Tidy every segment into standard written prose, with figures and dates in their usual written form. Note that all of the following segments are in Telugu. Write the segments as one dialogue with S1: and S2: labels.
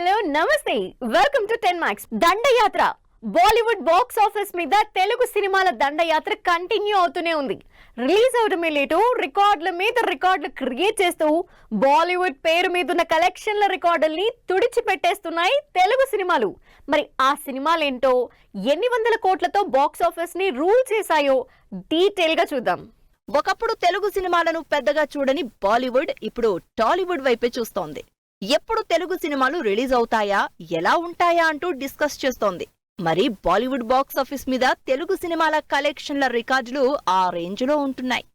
S1: హలో నమస్తే వెల్కమ్ టు 10 Max దండయాత్ర బాలీవుడ్ బాక్స్ ఆఫీస్ మీద తెలుగు సినిమాల దండయాత్ర కంటిన్యూ అవుతూనే ఉంది. రిలీజ్ అవడమే లేటు రికార్డుల మీద రికార్డులు క్రియేట్ చేస్తూ బాలీవుడ్ పేరు మీద ఉన్న కలెక్షన్ల రికార్డుల్ని తుడిచిపెట్టేస్తున్నాయి తెలుగు సినిమాలు. మరి ఆ సినిమాలేంటో ఎన్ని వందల కోట్లతో బాక్స్ ఆఫీస్ ని రూల్ చేశాయో డీటెయిల్ గా చూద్దాం.
S2: ఒకప్పుడు తెలుగు సినిమాలను పెద్దగా చూడని బాలీవుడ్ ఇప్పుడు టాలీవుడ్ వైపే చూస్తోంది. ఎప్పుడు తెలుగు సినిమాలు రిలీజ్ అవుతాయా, ఎలా ఉంటాయా అంటూ డిస్కస్ చేస్తోంది. మరి బాలీవుడ్ బాక్స్ ఆఫీస్ మీద తెలుగు సినిమాల కలెక్షన్ల రికార్డులు ఆ రేంజ్ లో ఉంటున్నాయి.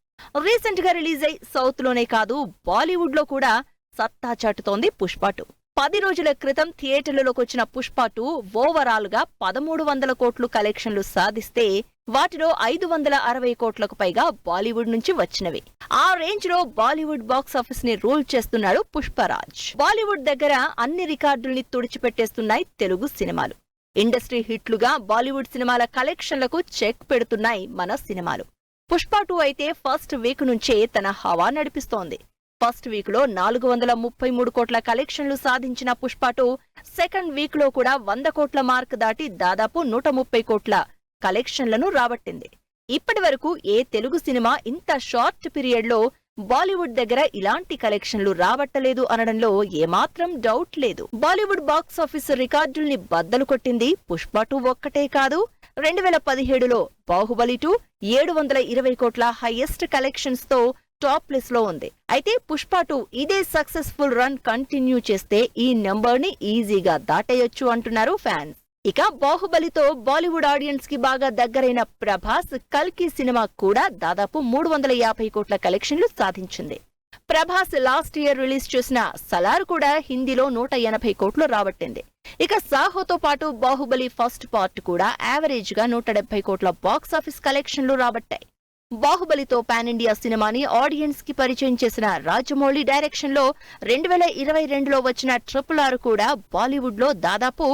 S2: రీసెంట్ గా రిలీజ్ అయి సౌత్ లోనే కాదు బాలీవుడ్ లో కూడా సత్తా చాటుతోంది పుష్ప 2. 10 రోజుల క్రితం థియేటర్లలోకి వచ్చిన పుష్ప 2 ఓవరాల్ గా 1300 కోట్లు కలెక్షన్లు సాధిస్తే వాటిలో 560 కోట్లకు పైగా బాలీవుడ్ నుంచి వచ్చినవి. ఆ రేంజ్ లో బాలీవుడ్ బాక్స్ ఆఫీస్ ని రూల్ చేస్తున్నాడు పుష్పరాజ్. బాలీవుడ్ దగ్గర అన్ని రికార్డుల్ని తుడిచిపెట్టేస్తున్నాయి తెలుగు సినిమాలు. ఇండస్ట్రీ హిట్లుగా బాలీవుడ్ సినిమాల కలెక్షన్లకు చెక్ పెడుతున్నాయి మన సినిమాలు. పుష్ప 2 అయితే ఫస్ట్ వీక్ నుంచే తన హవా నడిపిస్తోంది. ఫస్ట్ వీక్ లో 433 కోట్ల కలెక్షన్లు సాధించిన పుష్ప 2 సెకండ్ వీక్ లో కూడా 100 కోట్ల మార్క్ దాటి దాదాపు 130 కోట్ల కలెక్షన్లను రాబట్టింది. ఇప్పటి వరకు ఏ తెలుగు సినిమా ఇంత షార్ట్ పీరియడ్ లో బాలీవుడ్ దగ్గర ఇలాంటి కలెక్షన్లు రాబట్టలేదు అనడంలో ఏమాత్రం డౌట్ లేదు. బాలీవుడ్ బాక్స్ ఆఫీస్ రికార్డుల్ని బద్దలు కొట్టింది పుష్ప 2 ఒక్కటే కాదు. 2017లో బాహుబలి 2 720 కోట్ల హైయెస్ట్ కలెక్షన్స్ తో టాప్ లిస్ట్ లో ఉంది. అయితే పుష్ప 2 ఇదే సక్సెస్ఫుల్ రన్ కంటిన్యూ చేస్తే ఈ నెంబర్ ని ఈజీగా దాటేయొచ్చు అంటున్నారు ఫ్యాన్స్. ఇక బాహుబలితో బాలీవుడ్ ఆడియన్స్ కి బాగా దగ్గరైన ప్రభాస్ కల్కి సినిమా కూడా దాదాపు 350 కోట్ల కలెక్షన్లు సాధించింది. ప్రభాస్ లాస్ట్ ఇయర్ రిలీజ్ చేసిన సలార్ కూడా హిందీలో 180 కోట్లు రాబట్టింది. ఇక సాహోతో పాటు బాహుబలి ఫస్ట్ పార్ట్ కూడా యావరేజ్ గా 170 కోట్ల బాక్స్ ఆఫీస్ కలెక్షన్లు రాబట్టాయి. బాహుబలితో పాన్ ఇండియా సినిమాని ఆడియన్స్ కి పరిచయం చేసిన రాజమౌళి డైరెక్షన్ లో 2022లో వచ్చిన RRR కూడా బాలీవుడ్ లో దాదాపు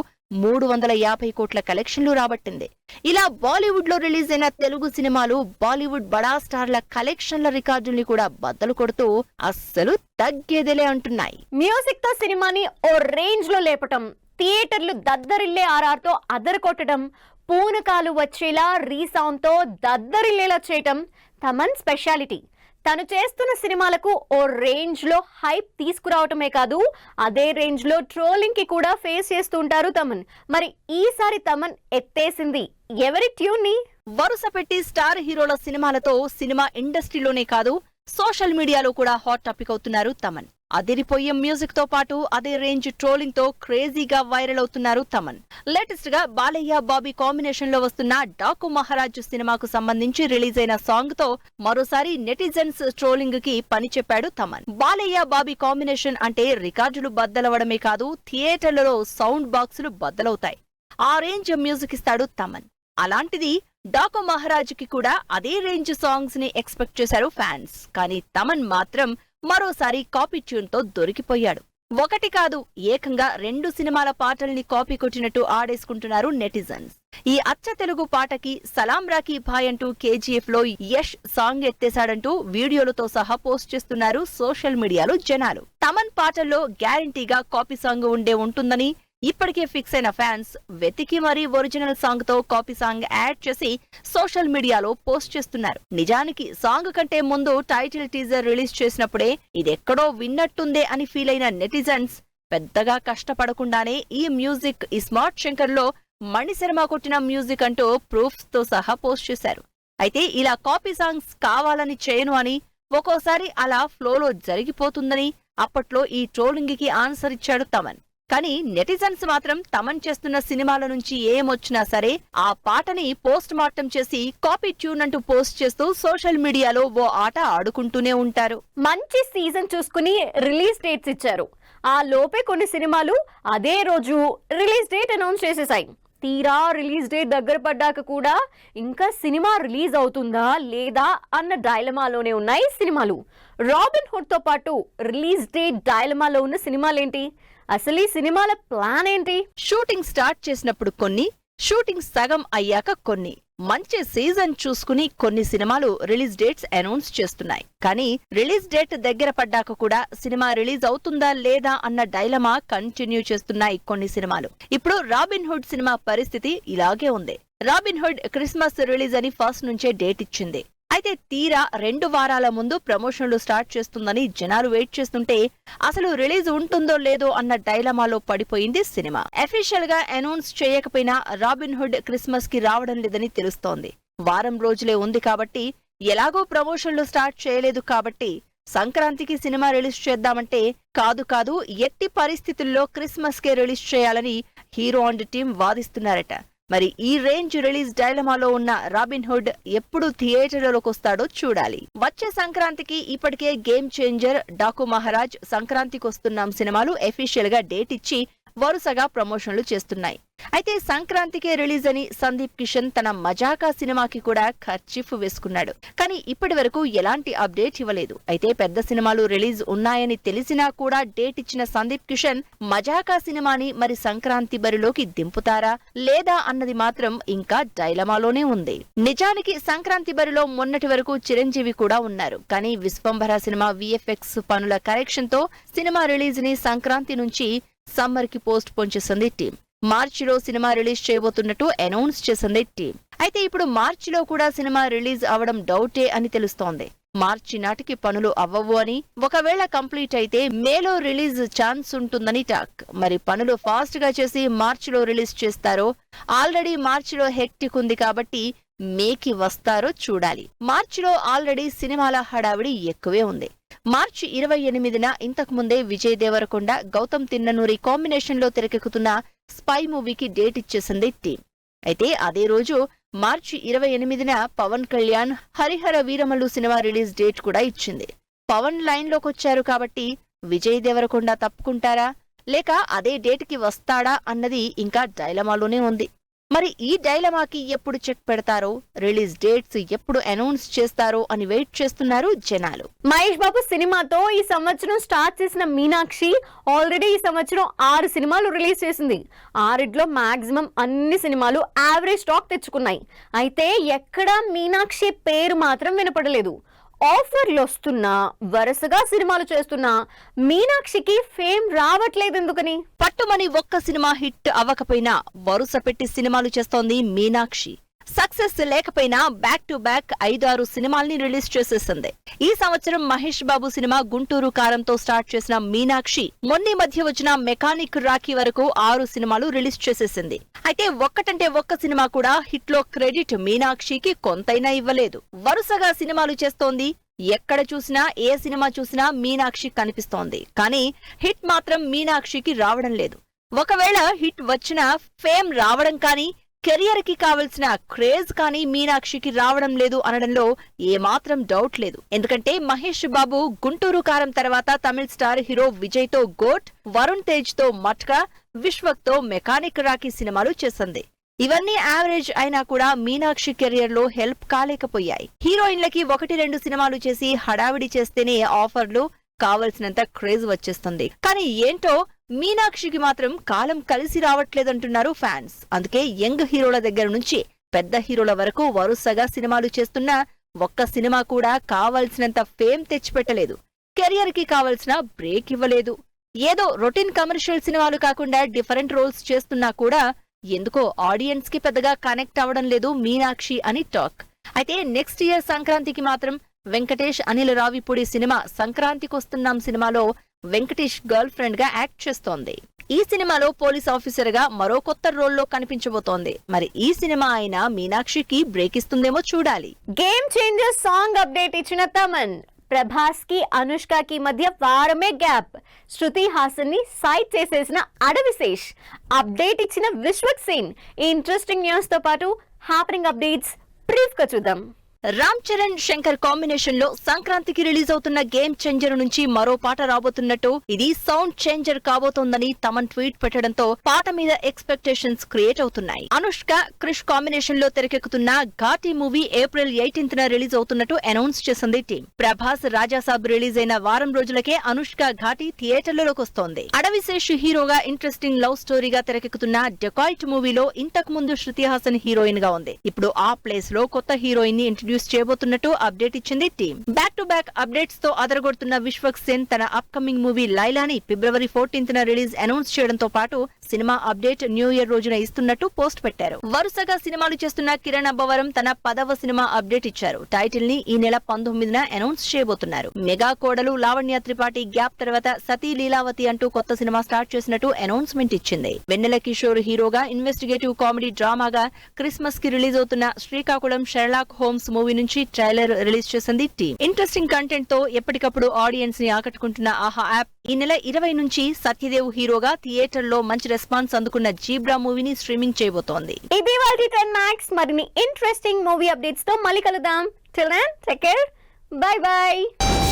S2: 350 కోట్ల కలెక్షన్లు రాబట్టింది. ఇలా బాలీవుడ్ లో రిలీజ్ అయిన తెలుగు సినిమాలు బాలీవుడ్ బడా స్టార్ల కలెక్షన్ల రికార్డుల్ని కూడా బద్దలు కొడుతూ అస్సలు తగ్గేదేలే అంటున్నాయి.
S1: మ్యూజిక్ తో సినిమాని ఓ రేంజ్ లో లేపటం, థియేటర్లు దద్దరిల్లే ఆర్ఆర్తో అదర కొట్టడం, పూనకాలు వచ్చేలా రీసౌండ్ తో దద్దరిల్లేలా చేయటం తమన్ స్పెషాలిటీ. తను చేస్తున్న సినిమాలకు ఓ రేంజ్ లో హైప్ తీసుకురావటమే కాదు, అదే రేంజ్ లో ట్రోలింగ్ కి కూడా ఫేస్ చేస్తుంటారు తమన్. మరి ఈసారి తమన్ ఎత్తేసింది ఎవరి ట్యూన్ ని?
S2: వరుస పెట్టి స్టార్ హీరోల సినిమాలతో సినిమా ఇండస్ట్రీలోనే కాదు సోషల్ మీడియాలో కూడా హాట్ టాపిక్ అవుతున్నారు తమన్. అదిరిపోయే మ్యూజిక్ తో పాటు అదే రేంజ్ ట్రోలింగ్ తో క్రేజీగా వైరల్ అవుతున్నారు తమన్. లేటెస్ట్ గా బాలయ్య బాబీ కాంబినేషన్ లో వస్తున్న డాకు మహారాజ్ సినిమాకు సంబంధించి రిలీజ్ అయిన సాంగ్ తో మరోసారి నెటిజన్స్ ట్రోలింగ్ కి పని చెప్పాడు తమన్. బాలయ్య బాబీ కాంబినేషన్ అంటే రికార్డులు బద్దలవడమే కాదు థియేటర్లలో సౌండ్ బాక్సులు బద్దలవుతాయి. ఆ రేంజ్ మ్యూజిక్ ఇస్తాడు తమన్. అలాంటిది డాకు మహారాజ్ కి కూడా అదే రేంజ్ సాంగ్స్ ని ఎక్స్పెక్ట్ చేశారు ఫ్యాన్స్. కానీ తమన్ మాత్రం మరోసారి కాపీ ట్యూన్ తో దొరికిపోయాడు. ఒకటి కాదు, ఏకంగా 2 సినిమాల పాటల్ని కాపీ కొట్టినట్టు ఆడేసుకుంటున్నారు నెటిజన్స్. ఈ అచ్చ తెలుగు పాటకి సలాం రాకీ భాయ్ అంటూ KGF లో యష్ సాంగ్ ఎత్తేశాడంటూ వీడియోలతో సహా పోస్ట్ చేస్తున్నారు సోషల్ మీడియాలో జనాలు. తమన్ పాటల్లో గ్యారంటీగా కాపీ సాంగ్ ఉంటుందని ఇప్పటికే ఫిక్స్ అయిన ఫ్యాన్స్ వెతికి మరీ ఒరిజినల్ సాంగ్ తో కాపీ సాంగ్ యాడ్ చేసి సోషల్ మీడియాలో పోస్ట్ చేస్తున్నారు. నిజానికి సాంగ్ కంటే ముందు టైటిల్ టీజర్ రిలీజ్ చేసినప్పుడే ఇదెక్కడో విన్నట్టుందే అని ఫీల్ అయిన నెటిజన్స్ పెద్దగా కష్టపడకుండానే ఈ మ్యూజిక్ స్మార్ట్ శంకర్ లో మణిశర్మ కొట్టిన మ్యూజిక్ అంటూ ప్రూఫ్స్ తో సహా పోస్ట్ చేశారు. అయితే ఇలా కాపీ సాంగ్స్ కావాలని చేయను అని, ఒక్కోసారి అలా ఫ్లోలో జరిగిపోతుందని అప్పట్లో ఈ ట్రోలింగ్ కి ఆన్సర్ ఇచ్చాడు తమన్. కానీ నెటిజన్స్ మాత్రం తమన్ చేస్తున్న సినిమాల నుంచి ఏమొచ్చినా సరే ఆ పాటని పోస్ట్ మార్టం చేసి కాపీ ట్యూన్ అంటూ పోస్ట్ చేస్తూ సోషల్ మీడియాలో ఓ ఆట ఆడుకుంటూనే ఉంటారు.
S1: మంచి సీజన్ చూసుకుని రిలీజ్ డేట్స్ ఇచ్చారు. ఆ లోపే కొన్ని సినిమాలు అదే రోజు రిలీజ్ డేట్ అనౌన్స్ చేసేసాయి. తీరా రిలీజ్ డేట్ దగ్గర పడ్డాక కూడా ఇంకా సినిమా రిలీజ్ అవుతుందా లేదా అన్న డైలమాలోనే ఉన్నాయి సినిమాలు. రాబిన్ హుడ్ తో పాటు రిలీజ్ డేట్ డైలమాలో ఉన్న సినిమాలేంటి? అసలు ఈ సినిమాల ప్లాన్ ఏంటి?
S2: షూటింగ్ స్టార్ట్ చేసినప్పుడు కొన్ని, షూటింగ్ సగం అయ్యాక కొన్ని, మంచి సీజన్ చూసుకుని కొన్ని సినిమాలు రిలీజ్ డేట్స్ అనౌన్స్ చేస్తున్నాయి. కానీ రిలీజ్ డేట్ దగ్గర పడ్డాక కూడా సినిమా రిలీజ్ అవుతుందా లేదా అన్న డైలమా కంటిన్యూ చేస్తున్నాయి కొన్ని సినిమాలు. ఇప్పుడు రాబిన్ హుడ్ సినిమా పరిస్థితి ఇలాగే ఉంది. రాబిన్ హుడ్ క్రిస్మస్ రిలీజ్ అని ఫస్ట్ నుంచే డేట్ ఇచ్చింది. అయితే తీరా 2 వారాల ముందు ప్రమోషన్లు స్టార్ట్ చేస్తుందని జనాలు వెయిట్ చేస్తుంటే అసలు రిలీజ్ ఉంటుందో లేదో అన్న డైలమాలో పడిపోయింది సినిమా. అఫీషియల్ గా అనౌన్స్ చేయకపోయినా రాబిన్ హుడ్ క్రిస్మస్ కి రావడం లేదని తెలుస్తోంది. వారం రోజులే ఉంది కాబట్టి, ఎలాగో ప్రమోషన్లు స్టార్ట్ చేయలేదు కాబట్టి సంక్రాంతికి సినిమా రిలీజ్ చేద్దామంటే కాదు ఎట్టి పరిస్థితుల్లో క్రిస్మస్ కే రిలీజ్ చేయాలని హీరో అండ్ టీం వాదిస్తున్నారట. మరి ఈ రేంజ్ రిలీజ్ డైలమాలో ఉన్న రాబిన్ హుడ్ ఎప్పుడు థియేటర్లలోకి వస్తాడో చూడాలి. వచ్చే సంక్రాంతికి ఇప్పటికే గేమ్ చేంజర్, డాకు మహారాజ్, సంక్రాంతికి వస్తున్నాం సినిమాలు అఫీషియల్ గా డేట్ ఇచ్చి వరుసగా ప్రమోషన్లు చేస్తున్నాయి. అయితే సంక్రాంతికే రిలీజ్ అని సందీప్ కిషన్ తన మజాకా సినిమాకి కూడా ఖర్చీఫ్ వేసుకున్నాడు. కానీ ఇప్పటి వరకు ఎలాంటి అప్డేట్ ఇవ్వలేదు. అయితే పెద్ద సినిమాలు రిలీజ్ ఉన్నాయని తెలిసినా కూడా డేట్ ఇచ్చిన సందీప్ కిషన్ మజాకా సినిమాని మరి సంక్రాంతి బరిలోకి దింపుతారా లేదా అన్నది మాత్రం ఇంకా డైలమాలోనే ఉంది. నిజానికి సంక్రాంతి బరిలో మొన్నటి వరకు చిరంజీవి కూడా ఉన్నారు. కానీ విశ్వంభర సినిమా విఎఫ్ఎక్స్ పనుల కరెక్షన్ తో సినిమా రిలీజ్ ని సంక్రాంతి నుంచి సమ్మర్ కి పోస్ట్ పోన్ చేసింది టీం. మార్చిలో సినిమా రిలీజ్ చేయబోతున్నట్టు అనౌన్స్ చేసింది టీం. అయితే ఇప్పుడు మార్చిలో కూడా సినిమా రిలీజ్ అవడం డౌటే అని తెలుస్తోంది. మార్చి నాటికి పనులు అవ్వవు అని, ఒకవేళ కంప్లీట్ అయితే మేలో రిలీజ్ ఛాన్స్ ఉంటుందని టాక్. మరి పనులు ఫాస్ట్ గా చేసి మార్చిలో రిలీజ్ చేస్తారో, ఆల్రెడీ మార్చిలో హెక్టిక్ ఉంది కాబట్టి మేకి వస్తారో చూడాలి. మార్చిలో ఆల్రెడీ సినిమాల హడావిడి ఎక్కువే ఉంది. మార్చి 28న ఇంతకుముందే విజయ్ దేవరకొండ, గౌతమ్ తిన్ననూరి కాంబినేషన్ లో తెరకెక్కుతున్న స్పై మూవీకి డేట్ ఇచ్చేసింది టీం. అయితే అదే రోజు మార్చి 28న Pawan Kalyan Harihara Veeramallu cinema release date కూడా ఇచ్చింది. పవన్ లైన్ లోకొచ్చారు కాబట్టి విజయ్ దేవరకొండ తప్పుకుంటారా లేక అదే డేట్ కి వస్తాడా అన్నది ఇంకా డైలమాలోనే ఉంది. మరి ఈ డైలమాకి ఎప్పుడు చెక్ పెడతారో, రిలీజ్ డేట్స్ ఎప్పుడు అనౌన్స్ చేస్తారో అని వెయిట్ చేస్తున్నారు జనాలు.
S1: మహేష్ బాబు సినిమాతో ఈ సంవత్సరం స్టార్ట్ చేసిన మీనాక్షి ఆల్రెడీ ఈ సంవత్సరం 6 సినిమాలు రిలీజ్ చేసింది. 6లో మాక్సిమం అన్ని సినిమాలు యావరేజ్ టాక్ తెచ్చుకున్నాయి. అయితే ఎక్కడా మీనాక్షి పేరు మాత్రం వినపడలేదు. ఆఫర్లు వస్తున్నా, వరుసగా సినిమాలు చేస్తున్నా మీనాక్షికి ఫేమ్ రావట్లేదు ఎందుకని?
S2: పట్టుమని ఒక్క సినిమా హిట్ అవ్వకపోయినా వరుస పెట్టి సినిమాలు చేస్తోంది మీనాక్షి. సక్సెస్ లేకపోయినా బ్యాక్ టు బ్యాక్ 5-6 సినిమాల్ని రిలీజ్ చేసేసింది. ఈ సంవత్సరం మహేష్ బాబు సినిమా గుంటూరు కారంతో స్టార్ట్ చేసిన మీనాక్షి మొన్న మధ్య వచ్చిన మెకానిక్ రాఖీ వరకు 6 సినిమాలు రిలీజ్ చేసేసింది. అయితే ఒక్కటంటే ఒక్క సినిమా కూడా హిట్ లో క్రెడిట్ మీనాక్షికి కొంతైనా ఇవ్వలేదు. వరుసగా సినిమాలు చేస్తోంది. ఎక్కడ చూసినా, ఏ సినిమా చూసినా మీనాక్షి కనిపిస్తోంది. కానీ హిట్ మాత్రం మీనాక్షికి రావడం లేదు. ఒకవేళ హిట్ వచ్చినా ఫేమ్ రావడం కానీ, కెరియర్ కి కావలసిన క్రేజ్ కానీ మీనాక్షికి రావడం లేదు అనడంలో ఏమాత్రం డౌట్ లేదు. ఎందుకంటే మహేష్ బాబు గుంటూరు కారం తర్వాత తమిళ స్టార్ హీరో విజయ్ తో గోట్, వరుణ్ తేజ్ తో మట్కా, విశ్వక్ తో మెకానిక్ రాఖీ సినిమాలు చేసింది. ఇవన్నీ యావరేజ్ అయినా కూడా మీనాక్షి కెరియర్ లో హెల్ప్ కాలేకపోయాయి. హీరోయిన్లకి 1-2 సినిమాలు చేసి హడావిడి చేస్తేనే ఆఫర్లు, కావలసినంత క్రేజ్ వచ్చేస్తుంది. కానీ ఏంటో మీనాక్షికి మాత్రం కాలం కలిసి రావట్లేదంటున్నారు ఫ్యాన్స్. అందుకే యంగ్ హీరోల దగ్గర నుంచి పెద్ద హీరోల వరకు వరుసగా సినిమాలు చేస్తున్నా ఒక్క సినిమా కూడా కావలసినంత ఫేమ్ తెచ్చిపెట్టలేదు. కెరియర్ కి కావలసిన బ్రేక్ ఇవ్వలేదు. ఏదో రొటీన్ కమర్షియల్ సినిమాలు కాకుండా డిఫరెంట్ రోల్స్ చేస్తున్నా కూడా ఎందుకో ఆడియన్స్ కి పెద్దగా కనెక్ట్ అవ్వడం లేదు మీనాక్షి అని టాక్. అయితే నెక్స్ట్ ఇయర్ సంక్రాంతికి మాత్రం వెంకటేష్, అనిల్ రావిపూడి సినిమా సంక్రాంతికొస్తున్నాం సినిమాలో వెంకటేష్ గర్ల్ ఫ్రెండ్ గా యాక్ట్ చేస్తోంది. ఈ సినిమాలో పోలీస్ ఆఫీసర్ గా మరో కొత్త రోల్లో కనిపించబోతోంది. మరి ఈ సినిమా అయినా మీనాక్షికి బ్రేక్ ఇస్తుందేమో చూడాలి.
S1: గేమ్ చేంజర్ సాంగ్ అప్డేట్ ఇచ్చిన తమన్, ప్రభాస్ కి అనుష్కకి మధ్య వారమే గ్యాప్. శృతి హాసన్ ని సైడ్ చేసేసిన అడవిశేష్, అప్డేట్ ఇచ్చిన విశ్వక్ సేన్. ఈ ఇంట్రెస్టింగ్ న్యూస్ తో పాటు హ్యాపెనింగ్ అప్డేట్స్ బ్రీఫ్ గా చూద్దాం.
S2: రామ్ చరణ్ శంకర్ కాంబినేషన్ లో సంక్రాంతికి రిలీజ్ అవుతున్న గేమ్ చేంజర్ నుంచి మరో పాట రాబోతున్నట్టు ఇది సౌండ్ చేంజర్ కాబోతోందని తమన్ ట్వీట్ పెట్టడంతో పాట మీద ఎక్స్పెక్టేషన్స్ క్రియేట్ అవుతున్నాయి. అనుష్క క్రిష్ కాంబినేషన్ లో తెరకెక్కుతున్న ఘాటీ మూవీ ఏప్రిల్ 18న రిలీజ్ అవుతున్నట్టు అనౌన్స్ చేసింది టీం. ప్రభాస్ రాజాసాబ్ రిలీజ్ అయిన వారం రోజులకే అనుష్క ఘాటీ థియేటర్లలోకి వస్తోంది. అడవిశేష్ హీరోగా ఇంట్రెస్టింగ్ లవ్ స్టోరీగా తెరకెక్కుతున్న డెకాయిట్ మూవీలో ఇంతకు ముందు శృతి హాసన్ హీరోయిన్ గా ఉంది. ఇప్పుడు ఆ ప్లేస్ లో కొత్త హీరోయిన్ ని ఇంట్రడ్యూస్ చేయబోతున్నట్టు అప్డేట్ ఇచ్చింది team. Back to back updates తో అదరగొడుతున్న విశ్వక్ సేన్ తన అప్కమింగ్ మూవీ లైలాని ఫిబ్రవరి 14న రిలీజ్ అనౌన్స్ చేయడంతో పాటు సినిమా అప్డేట్ న్యూ ఇయర్ రోజున ఇస్తున్నట్టు పోస్ట్ పెట్టారు. వరుసగా సినిమాలు చేస్తున్న కిరణ్ అబ్బవరం తన 10వ సినిమా అప్డేట్ ఇచ్చారు. టైటిల్ ని ఈ నెల 19న అనౌన్స్ చేయబోతున్నారు. మెగా కోడలు లావణ్య త్రిపాఠి గ్యాప్ తర్వాత సతీ లీలావతి అంటూ కొత్త సినిమా స్టార్ట్ చేసినట్టు అనౌన్స్మెంట్ ఇచ్చింది. వెన్నెల కిషోర్ హీరోగా ఇన్వెస్టిగేటివ్ కామెడీ డ్రామాగా క్రిస్మస్ కి రిలీజ్ అవుతున్న శ్రీకాకుళం షెర్లాక్ హోమ్స్ మూవీ నుంచి ట్రైలర్ రిలీజ్ చేసింది టీం. ఇంట్రెస్టింగ్ కంటెంట్ తో ఎప్పటికప్పుడు ఆడియన్స్ ని ఆకట్టుకుంటున్న ఆహా యాప్ ఈ నెల 20 నుంచి సత్యదేవ్ హీరోగా థియేటర్ లో మంచి రెస్పాన్స్ అందుకున్న జీబ్రా మూవీని స్ట్రీమింగ్ చేయబోతోంది.
S1: ఇది వాళ్ళ 10 మ్యాక్స్. మరిన్ని ఇంట్రెస్టింగ్ మూవీ అప్డేట్స్ తో మళ్ళీ కలుద్దాం. Till then take care. Bye by.